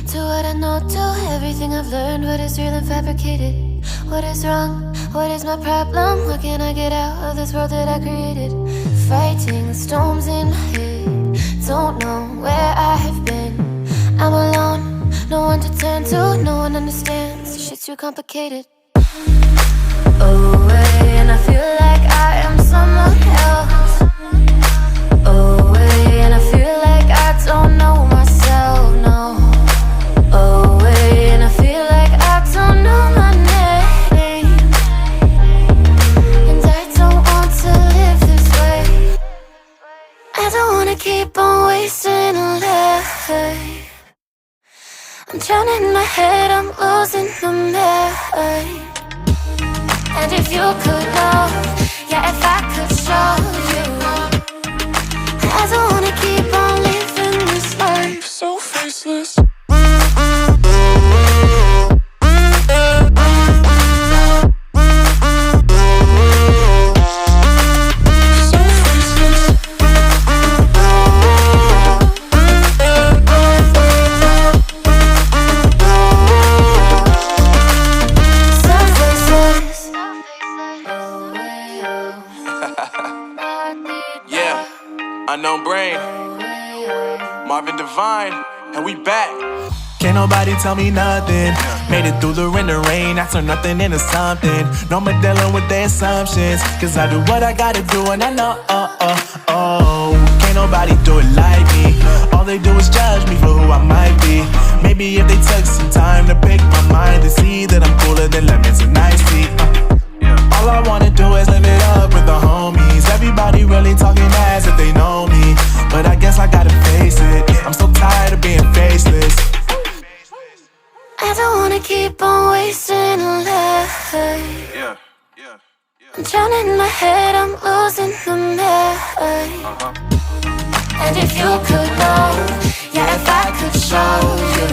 to what I know, to everything I've learned. What is real and fabricated? What is wrong? What is my problem? How can I get out of this world that I created? Fighting the storms in my head, don't know where I have been. I'm alone, no one to turn to, no one understands. This shit's too complicated. Away, and I feel like I am someone else. Away, and I feel like I don't know myself, no. Away, and I feel like I don't know my name. And I don't want to live this way. I don't wanna keep on wasting a life. I'm drowning in my head, I'm losing my mind. And if you could know, yeah, if I could show you, I don't wanna keep on living this life so faceless. Unknown Brain, Marvin Divine, and we back. Can't nobody tell me nothing. Made it through the rain and rain, I turn nothing into something. No more dealing with their assumptions, cause I do what I gotta do and I know, can't nobody do it like me. All they do is judge me for who I might be. Maybe if they took some time to pick my mind and see that I'm cooler than lemons and iced tea. All I wanna do is live it up with the homies. Everybody really talking as if they know me, but I guess I gotta face it. I'm so tired of being faceless. I don't wanna keep on wasting a life. I'm drowning in my head, I'm losing my mind. And if you could know, yeah, if I could show you,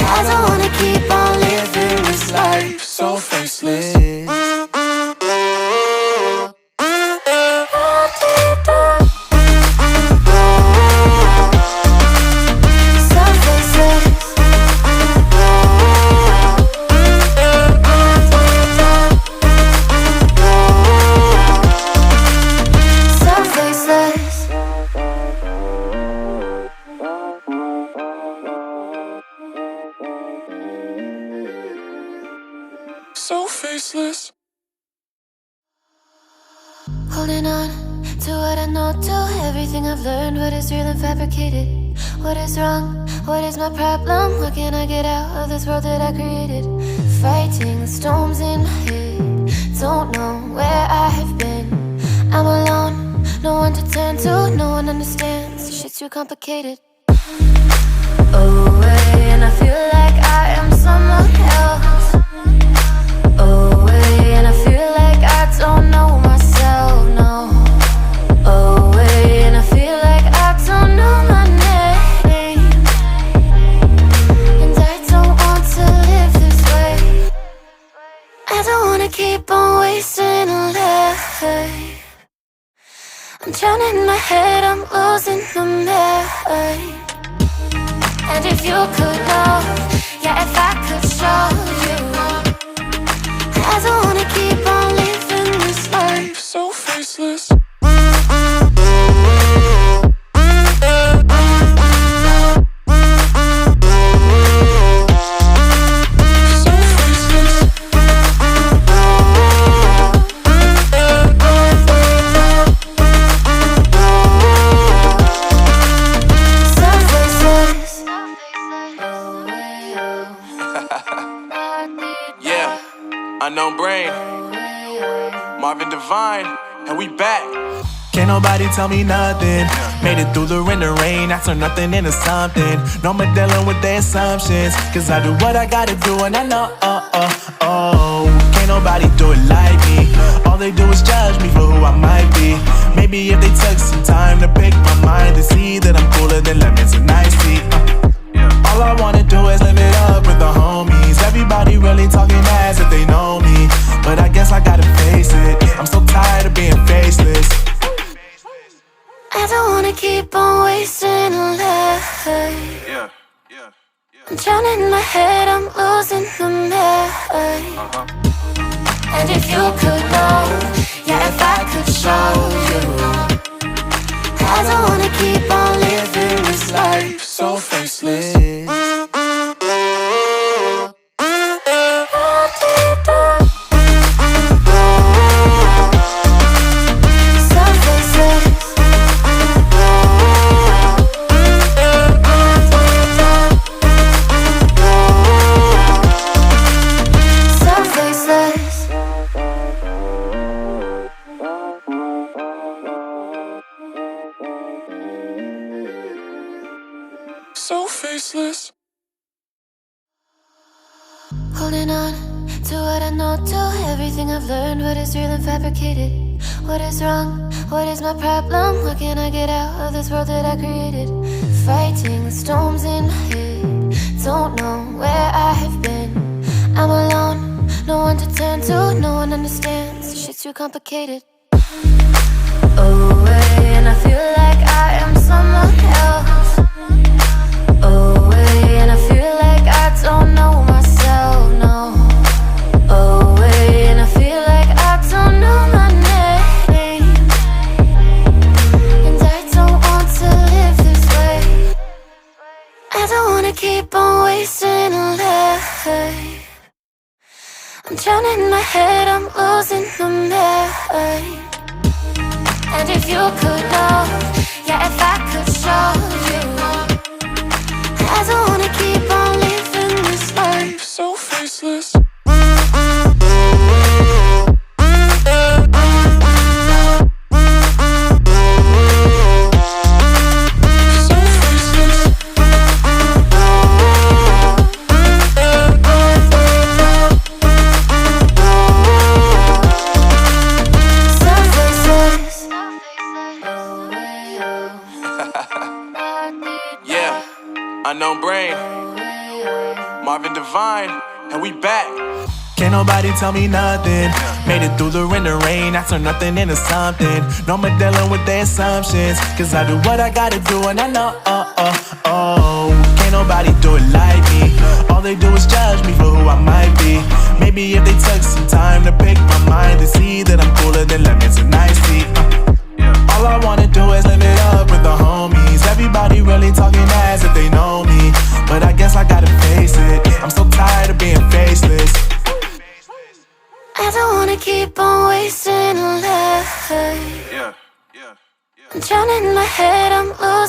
I don't wanna keep on living this life so faceless. So faceless. Holding on to what I know, to everything I've learned. What is real and fabricated? What is wrong? What is my problem? How can I get out of this world that I created? Fighting the storms in my head, don't know where I have been. I'm alone, no one to turn to, no one understands. This shit's too complicated. Away, and I feel like I am someone else. Away, and I feel like I don't know myself, no. Away, and I feel like I don't know my name. And I don't want to live this way. I don't wanna keep on wasting a life. I'm drowning in my head, I'm losing my mind. And if you could know, yeah, if I could show you, I don't wanna keep on living this life so faceless. Unknown Brain, Marvin Divine, and we back. Can't nobody tell me nothing. Made it through the rain and rain, I turn nothing into something. No more dealing with their assumptions, cause I do what I gotta do and I know, can't nobody do it like me. All they do is judge me for who I might be. Maybe if they took some time to pick my mind and see that I'm cooler than lemons and iced tea. All I wanna do is live it up with the homies. Everybody really talking as if they know me, but I guess I gotta face it. I'm so tired of being faceless. I don't wanna keep on wasting a life. I'm drowning in my head, I'm losing my mind. And if you could know, yeah, if I could show you, I don't wanna keep on living this life so faceless. So faceless. Holding on to what I know, to everything I've learned, what is real and fabricated. What is wrong? What is my problem? How can I get out of this world that I created? Fighting the storms in my head, don't know where I have been. I'm alone, no one to turn to, no one understands, this shit's too complicated. Away, and I feel like I am someone else. Away, and I feel like I don't know myself, no. Away, and I feel like I don't know my name. And I don't want to live this way. I don't wanna keep on wasting a life. I'm drowning in my head, I'm losing my mind. And if you could know, yeah, if I could show you, I don't wanna keep on living this life so faceless. Unknown Brain, Marvin Divine, and we back. Can't nobody tell me nothing. Made it through the rain and rain, I turn nothing into something. No more dealing with their assumptions, cause I do what I gotta do and I know, can't nobody do it like me. All they do is judge me for who I might be. Maybe if they took some time to pick my mind, they see that I'm cooler than lemons and iced tea. All I wanna do is live it up with the homies. Everybody really talking as if they know me, but I guess I gotta face it, I'm so tired of being faceless. I don't wanna keep on wasting a life. I'm drowning in my head, I'm losing